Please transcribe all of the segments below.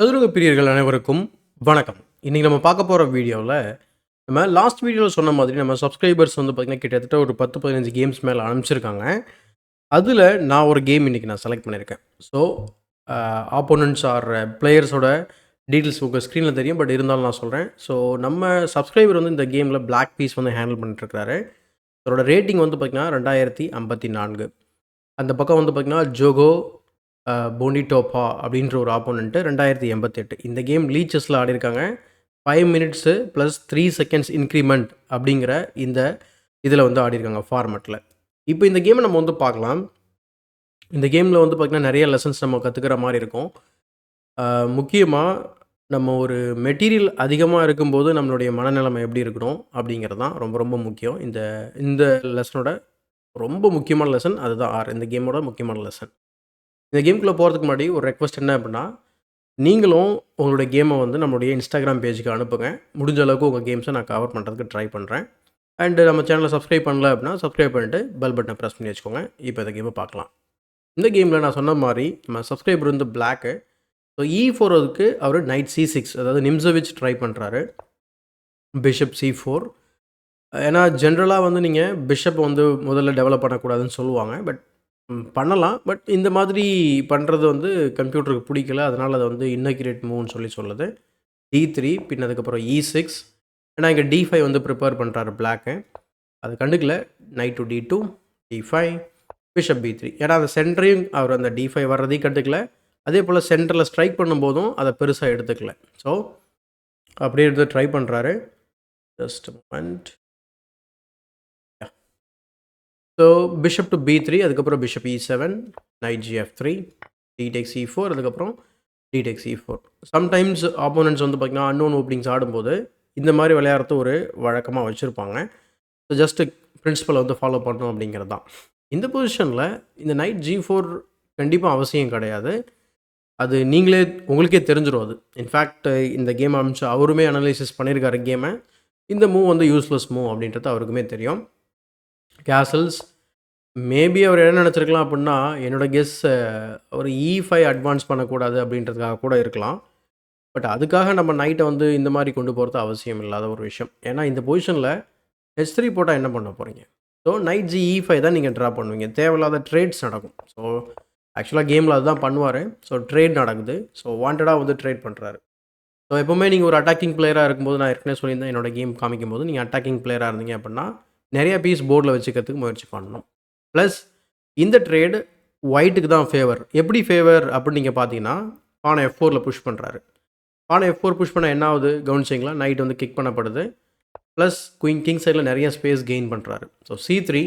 சதுரங்க பிரியர்கள் அனைவருக்கும் வணக்கம். இன்னைக்கு நம்ம பார்க்க போற வீடியோல, நம்ம லாஸ்ட் வீடியோல சொன்ன மாதிரி நம்ம சப்ஸ்கிரைபர்ஸ் வந்து பார்த்தீங்கன்னா, கிட்டத்தட்ட ஒரு 10, 15 கேம்ஸ் மேல அனுப்பிச்சிருக்காங்க. அதுல நான் ஒரு கேம் இன்னைக்கு நான் செலக்ட் பண்ணியிருக்கேன். ஸோ, அ ஆப்போனன்ட்ஸ் ஆர் பிளேயர்ஸோட டீட்டெயில்ஸ் உங்க ஸ்க்ரீன்ல தெரியும். பட் இருந்தாலும் நான் சொல்றேன். ஸோ, நம்ம சப்ஸ்கிரைபர் வந்து இந்த கேம்ல பிளாக் பீஸ் வந்து ஹேண்டில் பண்ணிட்டுருக்காரு. அவரோட ரேட்டிங் வந்து பார்த்தீங்கன்னா 2054. அந்த பக்கம் வந்து பார்த்தீங்கன்னா, ஜோகோ போனிடோப்பா அப்படின்ற ஒரு ஆப்போனன்ட்டு 2088. இந்த கேம் லீச்சஸில் ஆடியிருக்காங்க. 5 மினிட்ஸு ப்ளஸ் 3 செகண்ட்ஸ் இன்க்ரிமெண்ட் அப்படிங்கிற இந்த இதில் வந்து ஆடியிருக்காங்க ஃபார்மேட்டில். இப்போ இந்த கேமை நம்ம வந்து பார்க்கலாம். இந்த கேமில் வந்து பார்த்திங்கன்னா நிறைய லெசன்ஸ் நம்ம கற்றுக்கிற மாதிரி இருக்கும். முக்கியமா நம்ம ஒரு மெட்டீரியல் அதிகமாக இருக்கும்போது நம்மளுடைய மனநிலைமை எப்படி இருக்கணும் அப்படிங்கிறது தான் ரொம்ப ரொம்ப முக்கியம். இந்த இந்த லெசனோட ரொம்ப முக்கியமான லெசன் அதுதான் இந்த கேமோட முக்கியமான லெசன். இந்த கேம்குள்ளே போகிறதுக்கு முன்னாடி ஒரு ரெக்வெஸ்ட் என்ன அப்படின்னா, நீங்களும் உங்களுடைய கேமை வந்து நம்மளுடைய இன்ஸ்டாகிராம் பேஜுக்கு அனுப்புங்க. முடிஞ்ச அளவுக்கு உங்கள் கேம்ஸை நான் கவர் பண்ணுறதுக்கு ட்ரை பண்ணுறேன். அண்டு நம்ம சேனலை சப்ஸ்கிரைப் பண்ணல அப்படின்னா, சப்ஸ்கிரைப் பண்ணிட்டு பெல் பட்டனை ப்ரெஸ் பண்ணி வச்சுக்கோங்க. இப்போ இந்த கேமை பார்க்கலாம். இந்த கேமில் நான் சொன்ன மாதிரி நம்ம சப்ஸ்கிரைபர் வந்து பிளாக்கு. ஸோ E4 அதுக்கு அவர் நைட் C6 அதாவது நிம்சவிச் ட்ரை பண்ணுறாரு. Bishop C4. ஏன்னா ஜென்ரலாக வந்து நீங்கள் பிஷப் வந்து முதல்ல டெவலப் பண்ணக்கூடாதுன்னு சொல்லுவாங்க. பட் பண்ணலாம். பட் இந்த மாதிரி பண்ணுறது வந்து கம்ப்யூட்டருக்கு பிடிக்கல. அதனால் அதை வந்து இன்னக்யூரேட் மூவ்னு சொல்லுது. D3 பின் அதுக்கப்புறம் E6. ஏன்னா இங்கே D5 வந்து ப்ரிப்பேர் பண்ணுறாரு பிளாக்கு. அது கண்டுக்கல. Night to D2, D5, bishop B3. ஏன்னா அந்த சென்டரையும் அவர் அந்த D5 வர்றதையும் கண்டுக்கல. அதே போல் சென்டரில் ஸ்ட்ரைக் பண்ணும்போதும் அதை பெருசாக எடுத்துக்கல. ஸோ அப்படியே எடுத்து ட்ரை பண்ணுறாரு. Just moment. So bishop to B3, அதுக்கப்புறம் bishop E7, night G(F)3, D takes E4, அதுக்கப்புறம் D takes E4. Sometimes opponents வந்து பார்த்திங்கன்னா அன்னோன் ஓப்பனிங்ஸ் ஆடும்போது இந்த மாதிரி விளையாடுறது ஒரு வழக்கமாக வச்சுருப்பாங்க. ஸோ ஜஸ்ட்டு பிரின்சிபலை வந்து ஃபாலோ பண்ணணும் அப்படிங்கிறது தான். இந்த பொசிஷனில் இந்த நைட் G4 கண்டிப்பாக அவசியம் கிடையாது. அது நீங்களே உங்களுக்கே தெரிஞ்சிடும் அது. இன்ஃபேக்ட் இந்த கேம் அனுப்பிச்சு அவருமே அனலைசிஸ் பண்ணியிருக்காரு கேமை. இந்த மூவ் வந்து யூஸ்லெஸ் மூவ் அப்படின்றது அவருக்குமே தெரியும். கேசல்ஸ் மேபி அவர் என்ன நினச்சிருக்கலாம் அப்படின்னா, என்னோட கெஸ் ஒரு E5 அட்வான்ஸ் பண்ணக்கூடாது அப்படின்றதுக்காக கூட இருக்கலாம். பட் அதுக்காக நம்ம நைட்டை வந்து இந்த மாதிரி கொண்டு போகிறது அவசியம் இல்லாத ஒரு விஷயம். ஏன்னா இந்த பொசிஷனில் H3 போட்டால் என்ன பண்ண போகிறீங்க? ஸோ நைட் E5 தான் நீங்கள் ட்ரா பண்ணுவீங்க. தேவையில்லாத ட்ரேட்ஸ் நடக்கும். ஸோ ஆக்சுவலாக கேமில் அதுதான் பண்ணுவார். ஸோ ட்ரேட் நடக்குது. ஸோ வாண்டடாக வந்து ட்ரேட் பண்ணுறாரு. ஸோ எப்போவுமே நீங்கள் ஒரு அட்டாக்கிங் பிளேயராக இருக்கும்போது நான் ஏற்கனவே சொல்லியிருந்தேன் என்னோட கேம் காமிக்கும்போது நீங்கள் அட்டாக்கிங் பிளேயராக இருந்தீங்க அப்படின்னா நிறைய பீஸ் போர்டில் வச்சுக்கிறதுக்கு முயற்சி பண்ணணும். ப்ளஸ் இந்த ட்ரேடு ஒயிட்டுக்கு தான் ஃபேவர். எப்படி ஃபேவர் அப்படின்னு நீங்கள் பார்த்தீங்கன்னா பானை F4ல் புஷ் பண்ணுறாரு. பானை F4 புஷ் பண்ண என்ன ஆகுது கவனிச்சிங்களா? நைட் வந்து கிக் பண்ணப்படுது. ப்ளஸ் கிங் சைடில் நிறைய ஸ்பேஸ் கெயின் பண்ணுறாரு. ஸோ C3,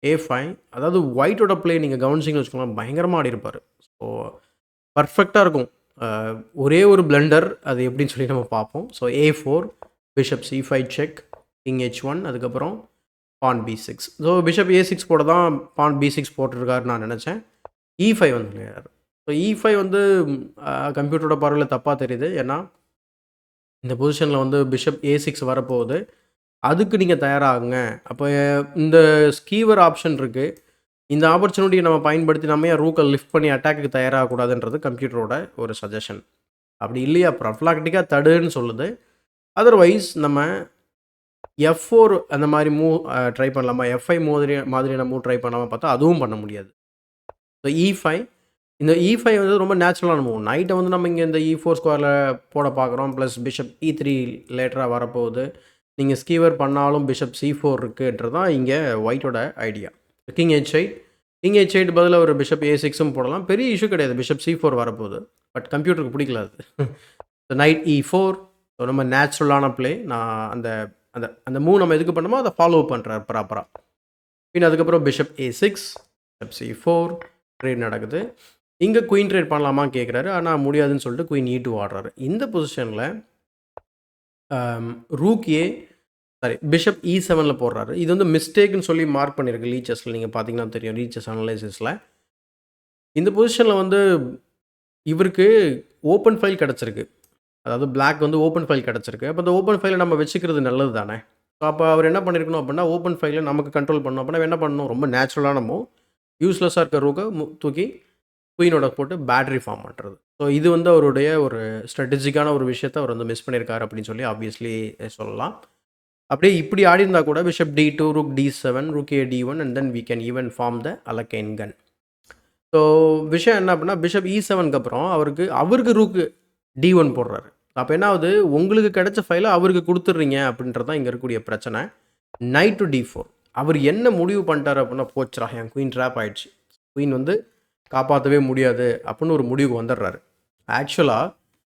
A5 அதாவது ஒயிட்டோட ப்ளே நீங்கள் கவனிச்சிங்கன்னு வச்சுக்கோங்களேன் பயங்கரமாக ஆடி இருப்பார். ஸோ பர்ஃபெக்டாக இருக்கும். ஒரே ஒரு பிளண்டர் அது எப்படின்னு சொல்லி நம்ம பார்ப்போம். So A4, bishop C5 check, king H1, அதுக்கப்புறம் பான் B6. ஸோ பிஷப் A6 போட தான் பான் B6 போட்டிருக்காருன்னு நான் நினச்சேன். E5 வந்து விளையாடுறாரு. ஸோ E5 வந்து கம்ப்யூட்டரோட பார்வையில் தப்பாக தெரியுது. ஏன்னா இந்த பொசிஷனில் வந்து பிஷப் A6 வரப்போகுது. அதுக்கு நீங்கள் தயாராகுங்க. அப்போ இந்த ஸ்கீவர் ஆப்ஷன் இருக்குது. இந்த ஆப்பர்ச்சுனிட்டியை நம்ம பயன்படுத்தி நம்ம ஏன் ரூக்கை லிஃப்ட் பண்ணி அட்டாக்கு தயாராகக்கூடாதுன்றது கம்ப்யூட்டரோட ஒரு சஜஷன். அப்படி இல்லையா ப்ரொஃப்ளாக்டிக்காக தடுன்னு சொல்லுது. அதர்வைஸ் நம்ம F4 அந்த மாதிரி மூவ் ட்ரை பண்ணலாமா? F5 மாதிரியான மூவ் ட்ரை பண்ணலாமா பார்த்தா அதுவும் பண்ண முடியாது. ஸோ E5 இந்த E5 வந்து ரொம்ப நேச்சுரலான மூவ். நைட்டை வந்து நம்ம இங்கே இந்த E4 ஸ்கொயரில் போட பார்க்குறோம். ப்ளஸ் பிஷப் E3 லேட்டராக வரப்போகுது. நீங்கள் ஸ்கீவர் பண்ணாலும் பிஷப் C4 இருக்குன்றது தான் இங்கே ஒயிட்டோட idea. King H8, king H8 பதிலாக ஒரு பிஷப் A6ம் போடலாம். பெரிய இஷ்யூ கிடையாது. பிஷப் C4 வரப்போகுது. பட் கம்ப்யூட்டருக்கு பிடிக்கல அது. நைட் E4 ரொம்ப நேச்சுரலான ப்ளே. நான் அந்த அந்த அந்த மூவ் நம்ம எதுக்கு பண்ணோமோ அதை ஃபாலோ பண்ணுறாரு ப்ராப்பராக. பின் அதுக்கப்புறம் bishop A6, bishop C4 trade நடக்குது. இங்கே குயின் ட்ரேட் பண்ணலாமா கேட்குறாரு. ஆனால் முடியாதுன்னு சொல்லிட்டு குயின் E2 ஆடுறாரு. இந்த பொசிஷனில் ரூக் ஏ பிஷப் E7ல் போடுறாரு. இது வந்து மிஸ்டேக்னு சொல்லி மார்க் பண்ணியிருக்கு லீச்சஸில். நீங்கள் பார்த்தீங்கன்னா தெரியும் லீச்சஸ் அனலைசிஸில். இந்த பொசிஷனில் வந்து இவருக்கு ஓப்பன் ஃபைல் கிடச்சிருக்கு. அதாவது பிளாக் வந்து ஓப்பன் ஃபைல் கிடச்சிருக்கு. அப்போ அந்த ஓப்பன் ஃபைலை நம்ம வச்சுக்கிறது நல்லது தானே. ஸோ அப்போ அவர் என்ன பண்ணியிருக்கணும் அப்படின்னா ஓப்பன் ஃபைலை நமக்கு கண்ட்ரோல் பண்ணணும் அப்படின்னா என்ன பண்ணணும் ரொம்ப நேச்சுரலான மூவ் யூஸ்லெஸ்ஸாக இருக்க ரூக்கை தூக்கி குயினோட போட்டு பேட்டரி ஃபார்ம் பண்ணுறது. ஸோ இது வந்து அவருடைய ஒரு ஸ்ட்ராட்டஜிக்கான ஒரு விஷயத்தை அவர் வந்து மிஸ் பண்ணியிருக்காரு அப்படின்னு சொல்லி ஆப்வியஸ்லி சொல்லலாம். அப்படியே இப்படி ஆடிருந்தா கூட bishop D2, rook D7, rook A D1 and then we can even form the Alekhine gun. So விஷயம் என்ன அப்படின்னா பிஷப் E7க்கு அப்புறம் அவருக்கு ரூக்கு D1 போடுறாரு. அப்போ என்ன ஆகுது, உங்களுக்கு கிடைச்ச ஃபைலை அவருக்கு கொடுத்துட்றீங்க அப்படின்றது தான் இங்கே இருக்கக்கூடிய பிரச்சனை. நைட் டு D4 அவர் என்ன முடிவு பண்ணிட்டார் அப்படின்னா, போச்சுரா என் குயின் ட்ராப் ஆயிடுச்சு, குயின் வந்து காப்பாற்றவே முடியாது அப்படின்னு ஒரு முடிவுக்கு வந்துடுறாரு. ஆக்சுவலாக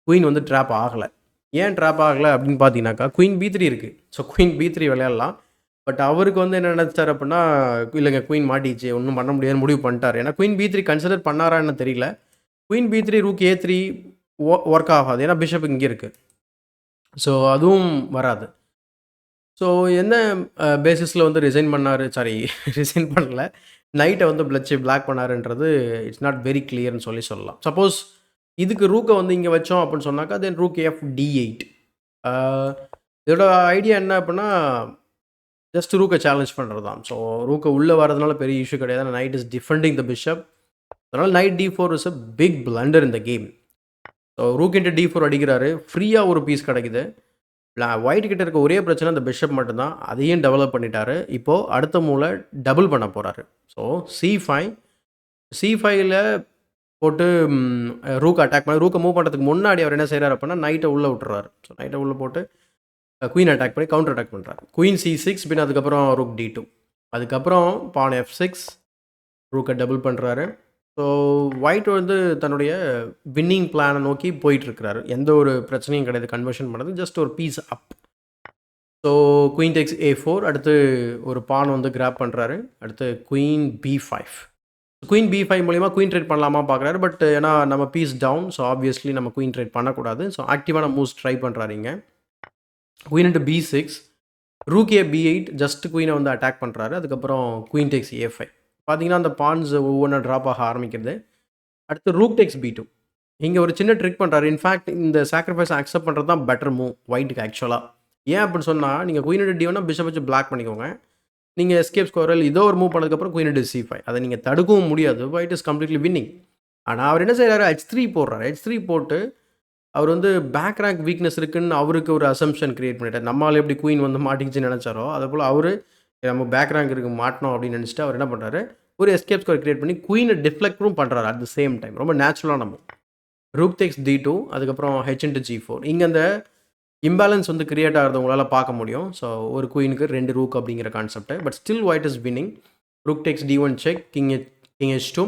குயின் வந்து ட்ராப் ஆகலை. ஏன் ட்ராப் ஆகலை அப்படின்னு பார்த்தீங்கன்னாக்கா, குயின் B3 இருக்குது. ஸோ குயின் B3 விளையாடலாம். பட் அவருக்கு வந்து என்ன நினச்சார் அப்படின்னா, இல்லைங்க குயின் மாட்டிச்சு, ஒன்றும் பண்ண முடியாதுன்னு முடிவு பண்ணிட்டார். ஏன்னா குயின் B3 கன்சிடர் பண்ணாரான்னு தெரியல. Queen B3 rook A3 work ஆகாது, ஏன்னா பிஷப் இங்கே இருக்குது. ஸோ அதுவும் வராது. ஸோ என்ன பேசிஸில் வந்து ரிசைன் பண்ணார், சாரி ரிசைன் பண்ணல, நைட்டை வந்து பிளாக் பண்ணாருன்றது இட்ஸ் நாட் வெரி கிளியர்னு சொல்லலாம். சப்போஸ் இதுக்கு ரூக்கை வந்து இங்கே வச்சோம் அப்படின்னு சொன்னாக்கா தென் ரூக் FD8. இதோட ஐடியா என்ன அப்படின்னா, ஜஸ்ட் ரூக்கை சேலஞ்ச் பண்ணுறது தான். ஸோ ரூக்கை உள்ளே வரதுனால பெரிய இஷ்யூ கிடையாது. Knight is defending the bishop. அதனால் knight D4 is a big blunder இந்த game. So rook into D4 அடிக்கிறாரு, ஃப்ரீயாக ஒரு பீஸ் கிடைக்குது. ஒயிட் கிட்ட இருக்க ஒரே பிரச்சனை அந்த பிஷப் மட்டும்தான், அதையும் டெவலப் பண்ணிட்டாரு. இப்போது அடுத்த மூலை டபுள் பண்ண போகிறாரு. ஸோ C5ல போட்டு ரூக் அட்டாக் பண்ணி ரூக்கை மூவ் பண்ணுறதுக்கு முன்னாடி அவர் என்ன செய்கிறார் அப்படின்னா, நைட்டை உள்ளே விட்டுறாரு. ஸோ நைட்டை உள்ளே போட்டு குயின் அட்டாக் பண்ணி கவுண்டர் அட்டாக் பண்ணுறாரு. குயின் C6, பின் அதுக்கப்புறம் ரூக் D2, அதுக்கப்புறம் பான் F6, ரூக்கை டபுள் பண்ணுறாரு. ஸோ ஒயிட் வந்து தன்னுடைய வின்னிங் பிளானை நோக்கி போயிட்டுருக்கிறாரு. எந்த ஒரு பிரச்சனையும் கிடையாது கன்வர்ஷன் பண்ணது, ஜஸ்ட் ஒரு பீஸ் அப். ஸோ குயின் டேக்ஸ் A4, அடுத்து ஒரு பான் வந்து கிராப் பண்ணுறாரு. அடுத்து குயின் B5. குயின் B5 மூலிமா குயின் ட்ரேட் பண்ணலாமா பார்க்குறாரு. பட் ஏன்னா நம்ம பீஸ் டவுன், ஸோ ஆப்வியஸ்லி நம்ம குயின் ட்ரேட் பண்ணக்கூடாது. ஸோ ஆக்டிவான மூவ்ஸ் ட்ரை பண்ணுறாரு இங்கே. Queen into B6, rook B8, just குயினை வந்து அட்டாக் பண்ணுறாரு. அதுக்கப்புறம் குயின் டேக்ஸ் A5. பார்த்தீங்கன்னா அந்த பான்ஸ் ஒவ்வொன்றா ட்ராப் ஆக ஆரம்பிக்கிறது. அடுத்து ரூக் டேக்ஸ் B2. இங்கே ஒரு சின்ன ட்ரிக் பண்ணுறாரு. இன்ஃபேக்ட் இந்த சாக்ரிஃபைஸ் அக்செப்ட் பண்ணுறது தான் பெட்டர் மூவ் ஒயிட்டுக்கு ஆக்சுவலாக. ஏன் அப்படின்னு சொன்னால், நீங்கள் குயின் இன்ட்டு D1 பிஷப் வச்சு பிளாக் பண்ணிக்கோங்க. நீங்கள் எஸ்கேப் ஸ்கோரல் இதோ ஒரு மூவ் பண்ணதுக்கப்புறம் குயின் இன்ட்டு C5, அதை நீங்கள் தடுக்கவும் முடியாது. White is completely winning. ஆனால் அவர் என்ன செய்கிறாரு, H3 போடுறாரு. H3 போட்டு அவர் வந்து பேக் ரேங்க் வீக்னஸ் இருக்குன்னு அவருக்கு ஒரு அசம்ஷன் கிரியேட் பண்ணிட்டார். நம்மளால் எப்படி குயின் வந்து மாட்டிக்கிச்சுன்னு நினச்சாரோ, அதுபோல் அவர் நம்ம பேக் ரேங்க் இருக்கு மாட்டணும் அப்படின்னு நினச்சிட்டு அவர் என்ன பண்ணுறாரு, ஒரு எஸ்கேப் ஸ்கோர் கிரியேட் பண்ணி குயினை டிஃப்ளெக்டும் பண்ணுறாரு அட் த சேம் டைம். ரொம்ப நேச்சுரலாக நம்ம ரூக் டேக்ஸ் D2, அதுக்கப்புறம் H இன்ட்டு G4. இங்கே அந்த இம்பேலன்ஸ் வந்து கிரியேட் ஆகிறத உங்களால் பார்க்க முடியும். ஸோ ஒரு குயினுக்கு 2 ரூக் அப்படிங்கிற concept. But still white is winning. Rook tax D1 check, king H2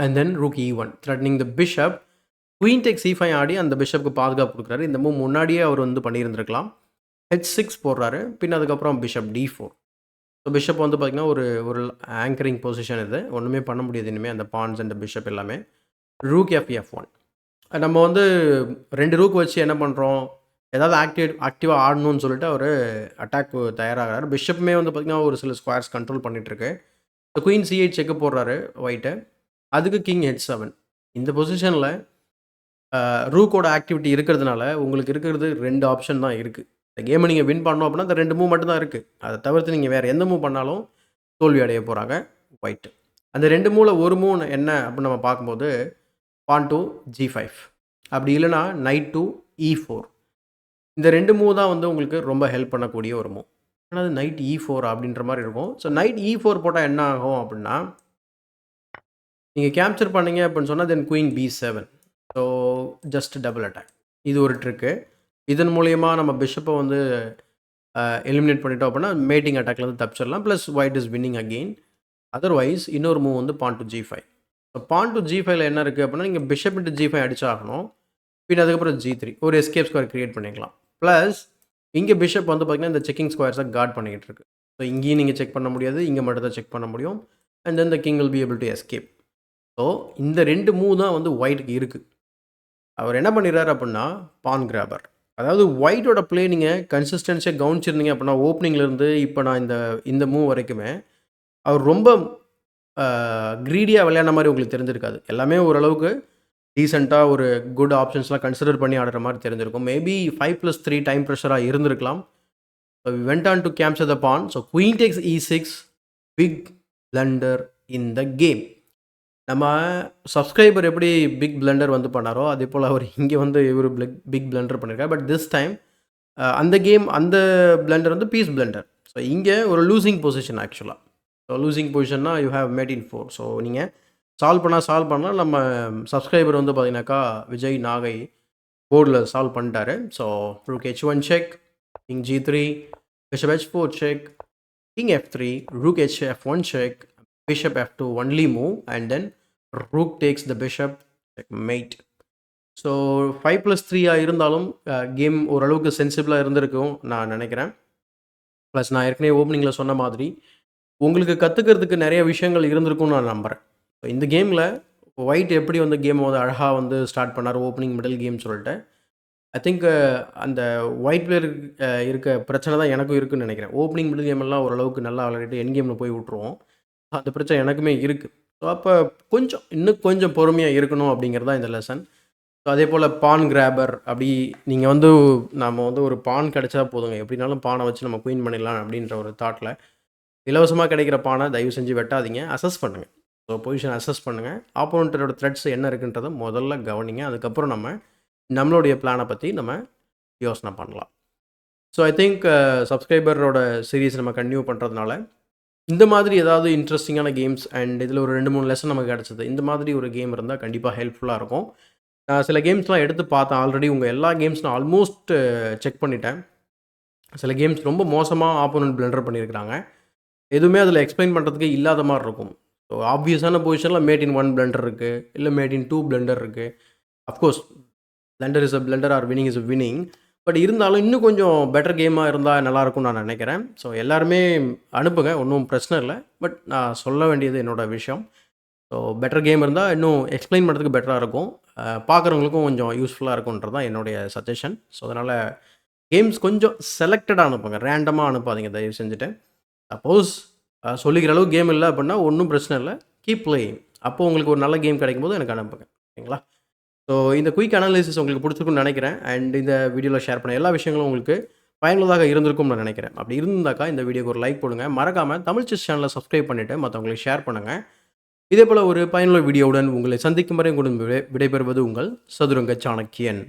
and then rook E1 threatening the bishop. Queen take C5 ஆடி அந்த பிஷப்புக்கு பாதுகாப்பு கொடுக்குறாரு. இந்த மூவ் முன்னாடியே அவர் வந்து பண்ணியிருந்திருக்கலாம். H6 போடுறாரு. பின் அதுக்கப்புறம் பிஷப் D4. ஸோ பிஷப் வந்து பார்த்திங்கன்னா ஒரு ஆங்கரிங் பொசிஷன் இது. ஒன்றுமே பண்ண முடியாது இனிமேல் அந்த பான்ஸ் அண்ட் பிஷப் எல்லாமே. Rook F1. நம்ம வந்து 2 ரூக் வச்சு என்ன பண்ணுறோம், ஏதாவது ஆக்டிவாக ஆடணும்னு சொல்லிட்டு அவர் அட்டாக் தயாராகிறார். பிஷப்புமே வந்து பார்த்திங்கன்னா ஒரு சில ஸ்கொயர்ஸ் கண்ட்ரோல் பண்ணிகிட்ருக்கு. ஸோ குயின் C8 செக்கு போடுறாரு ஒயிட்டு. அதுக்கு கிங் H7. இந்த பொசிஷனில் ரூக்கோட ஆக்டிவிட்டி இருக்கிறதுனால உங்களுக்கு இருக்கிறது 2 ஆப்ஷன் தான் இருக்குது. இந்த கேமை நீங்கள் வின் பண்ணோம் அப்படின்னா அந்த 2 மூவ் மட்டும் தான் இருக்குது. அதை தவிர்த்து நீங்கள் வேறு எந்த மூவ் பண்ணாலும் தோல்வி அடைய போகிறாங்க ஒயிட்டு. அந்த 2 மூவில் ஒரு மூவ் என்ன அப்படின்னு நம்ம பார்க்கும்போது பான் டு G5, அப்படி இல்லைனா நைட் டு E4. இந்த 2 மூவ் தான் வந்து உங்களுக்கு ரொம்ப ஹெல்ப் பண்ணக்கூடிய ஒரு மூவ். ஆனால் அது நைட் E4 அப்படின்ற மாதிரி இருக்கும். ஸோ நைட் E4 போட்டால் என்ன ஆகும் அப்படின்னா, நீங்கள் கேப்சர் பண்ணீங்க அப்படின்னு சொன்னால் தென் queen B7. So just double attack. இது ஒரு ட்ரிக்கு. இதன் மூலயமா நம்ம பிஷப்பை வந்து எலிமினேட் பண்ணிட்டோம் அப்படின்னா மேட்டிங் அட்டாக்லேருந்து தப்பிச்சிடலாம். Plus white is winning again. Otherwise இன்னொரு மூவ் வந்து pawn to G5. So pawn to G5ல என்ன இருக்குது அப்படின்னா, நீங்கள் பிஷப் இன்ட்டு G5 அடிச்சாகணும். பின் அதுக்கப்புறம் G3 ஒரு எஸ்கேப் ஸ்கொயர் கிரியேட் பண்ணிக்கலாம். ப்ளஸ் இங்கே பிஷப் வந்து பார்த்திங்கன்னா இந்த செக்கிங் ஸ்கொயர்ஸை கார்ட் பண்ணிக்கிட்டு இருக்கு. ஸோ இங்கேயும் நீங்கள் செக் பண்ண முடியாது, இங்கே மட்டும் தான் செக் பண்ண முடியும். And then the king will be able to escape. So இந்த 2 மூவ் தான் வந்து ஒயிட்டுக்கு இருக்குது. அவர் என்ன பண்ணிடுறாரு அப்படின்னா பான் கிராபர். அதாவது ஒயிட்டோட பிளே நீங்கள் கன்சிஸ்டன்சியாக கவனிச்சிருந்தீங்க அப்படின்னா ஓப்பனிங்லேருந்து இப்போ நான் இந்த மூவ் வரைக்குமே அவர் ரொம்ப க்ரீடியாக விளையாடுற மாதிரி உங்களுக்கு தெரிஞ்சிருக்காது. எல்லாமே ஓரளவுக்கு டீசெண்டாக ஒரு குட் ஆப்ஷன்ஸ்லாம் கன்சிடர் பண்ணி ஆடுற மாதிரி தெரிஞ்சிருக்கும். மேபி 5+3 டைம் ப்ரெஷராக இருந்திருக்கலாம். We went on to capture the pawn. So queen takes E6, big blunder in the game. நம்ம சப்ஸ்கிரைபர் எப்படி பிக் பிளண்டர் வந்து பண்ணாரோ, அதேபோல அவர் இங்க வந்து இவரு பிக் பிளண்டர் பண்ணியிருக்காரு. பட் திஸ் டைம் அந்த கேம் அந்த பிளண்டர் வந்து பீஸ் பிளண்டர். ஸோ இங்க ஒரு லூசிங் பொசிஷன் ஆக்சுவலா. ஸோ லூசிங் பொசிஷன்னா you have mate in 4. So நீங்க சால்வ் பண்ணா நம்ம சப்ஸ்கிரைபர் வந்து பார்த்தீங்கன்னாக்கா, விஜய் நாகை போர்ட்ல சால்வ் பண்ணிட்டாரு. So rook H1 check, king G3, bishop H4 check, king F3, rook F1 check, bishop F2 only move, and then rook takes the bishop, checkmate. So 5+3 இருந்தாலும் game ஓரளவுக்கு சென்சிபிளாக இருந்திருக்கும் நான் நினைக்கிறேன். ப்ளஸ் நான் ஏற்கனவே ஓப்பனிங்கில் சொன்ன மாதிரி உங்களுக்கு கற்றுக்கிறதுக்கு நிறைய விஷயங்கள் இருந்திருக்கும்னு நான் நம்புகிறேன். இந்த கேமில் ஒயிட் எப்படி வந்து கேமை வந்து அழகாக வந்து ஸ்டார்ட் பண்ணார் ஓப்பனிங் மிடில் கேம் சொல்லிட்டு. ஐ திங்க் அந்த ஒயிட் பிளேயர் இருக்க பிரச்சனை தான் எனக்கும் இருக்குன்னு நினைக்கிறேன். ஓப்பனிங் மிடில் கேம் எல்லாம் ஓரளவுக்கு நல்லா விளையாடிட்டு எண்ட் கேமில் போய் விட்ருவோம். அந்த பிரச்சனை எனக்குமே இருக்குது. ஸோ அப்போ இன்னும் கொஞ்சம் பொறுமையாக இருக்கணும் அப்படிங்கிறது தான் இந்த லெசன். ஸோ அதே போல் பான் கிராபர் அப்படி நீங்கள் வந்து நம்ம வந்து ஒரு பான் கிடைச்சா போதுங்க, எப்படினாலும் பானை வச்சு நம்ம குயின் பண்ணிடலாம் அப்படின்ற ஒரு தாட்டில் இலவசமாக கிடைக்கிற பானை தயவு செஞ்சு வெட்டாதீங்க. அசஸ் பண்ணுங்கள். ஸோ பொசிஷன் அசஸ் பண்ணுங்கள். ஆப்போனண்ட்டோட த்ரெட்ஸ் என்ன இருக்குன்றதை முதல்ல கவனிங்க. அதுக்கப்புறம் நம்மளுடைய பிளானை பற்றி நம்ம யோசனை பண்ணலாம். ஸோ ஐ திங்க் சப்ஸ்கிரைபரோட சீரீஸ் நம்ம கன்டினியூ பண்ணுறதுனால இந்த மாதிரி ஏதாவது இன்ட்ரெஸ்டிங்கான கேம்ஸ் அண்ட் இதில் ஒரு 2-3 லெசன் நமக்கு கிடச்சிது. இந்த மாதிரி ஒரு கேம் இருந்தால் கண்டிப்பாக ஹெல்ப்ஃபுல்லாக இருக்கும். நான் சில கேம்ஸ்லாம் எடுத்து பார்த்தேன். ஆல்ரெடி உங்கள் எல்லா கேம்ஸ் நான் ஆல்மோஸ்ட் செக் பண்ணிட்டேன். சில கேம்ஸ் ரொம்ப மோசமாக ஆப்போனன்ட் பிளண்டர் பண்ணியிருக்கிறாங்க. எதுவுமே அதில் எக்ஸ்பிளைன் பண்ணுறதுக்கு இல்லாத மாதிரி இருக்கும். ஸோ ஆப்வியஸான பொசிஷனில் மேட் இன் 1 பிளண்டர் இருக்குது, இல்லை மேட் இன் 2 பிளண்டர் இருக்குது. Of course blunder is a blunder or winning is a winning. But இருந்தாலும் இன்னும் கொஞ்சம் பெட்டர் கேமாக இருந்தால் நல்லாயிருக்கும்னு நான் நினைக்கிறேன். ஸோ எல்லாருமே அனுப்புங்க, ஒன்றும் பிரச்சனை இல்லை. பட் நான் சொல்ல வேண்டியது என்னோடய விஷயம். ஸோ பெட்டர் கேம் இருந்தால் இன்னும் எக்ஸ்பிளைன் பண்ணுறதுக்கு பெட்டராக இருக்கும், பார்க்குறவங்களுக்கும் கொஞ்சம் யூஸ்ஃபுல்லாக இருக்கும்ன்றது தான் என்னுடைய சஜஷன். ஸோ அதனால் கேம்ஸ் கொஞ்சம் செலக்டடாக அனுப்புங்க, ரேண்டமாக அனுப்பாதீங்க தயவு செஞ்சுட்டு. சப்போஸ் சொல்லிக்கிற அளவுக்கு கேம் இல்லை அப்படின்னா ஒன்றும் பிரச்சனை இல்லை, கீப் பிளேயிங். அப்போது உங்களுக்கு ஒரு நல்ல கேம் கிடைக்கும்போது எனக்கு அனுப்புங்க, ஓகேங்களா? ஸோ இந்த குயிக் அனாலிசிஸ் உங்களுக்கு பிடிச்சிருக்குன்னு நினைக்கிறேன். அண்ட் இந்த வீடியோவில் ஷேர் பண்ண எல்லா விஷயங்களும் உங்களுக்கு பயனுள்ளதாக இருந்திருக்கும்னு நான் நினைக்கிறேன். அப்படி இருந்தாக்கா இந்த வீடியோக்கு ஒரு லைக் போடுங்க. மறக்காமல் தமிழ் செஸ் சேனலை சப்ஸ்கிரைப் பண்ணிவிட்டு மற்றவங்களுக்கு ஷேர் பண்ணுங்கள். இதேபோல் ஒரு பயனுள்ள வீடியோவுடன் உங்களை சந்திக்கும் வரை உங்களுடன் விடைபெறுவது உங்கள் சதுரங்க சாணக்கியன்.